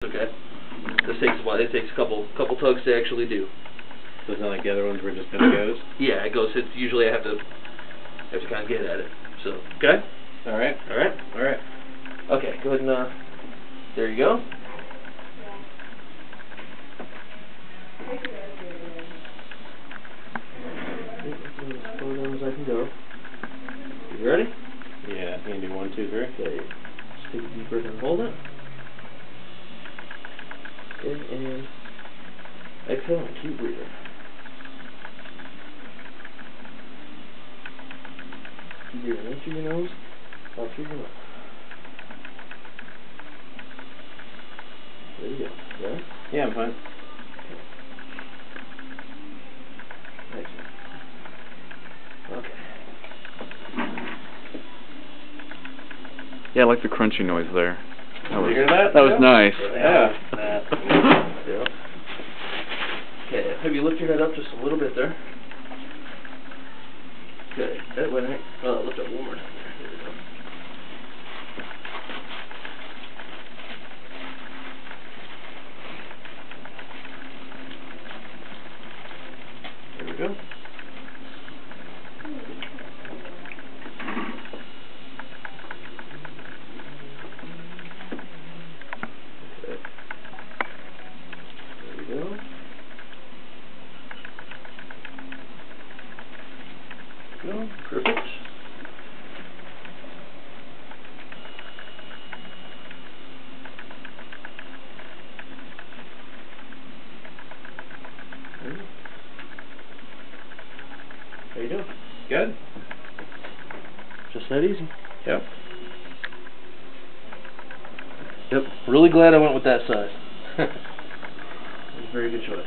Okay. This takes a while. It takes a couple tugs to actually do. So it's not like the other ones where it just kind of goes? Yeah, it goes. It's usually I have to kind of get at it. So, okay? Alright. Alright? Alright. Okay, go ahead and, there you go. As far down as I can go. You ready? Yeah, you can do 1, 2, 3. Okay. Just take a deep breath and hold it. Okay, and exhale and keep breathing. Keep breathing in through your nose, out through your mouth. There you go. Yeah? Yeah, I'm fine. Okay. Okay. Yeah, I like the crunchy noise there. That was, you hear that? that was Yeah. nice. Yeah. Yeah. Okay, have you lift your head up just a little bit there? Okay, that way, lift up one more. There we go. There we go. Go. Perfect. How you doing? Good? Just that easy. Yep. Yep. Really glad I went with that size. It was a very good choice.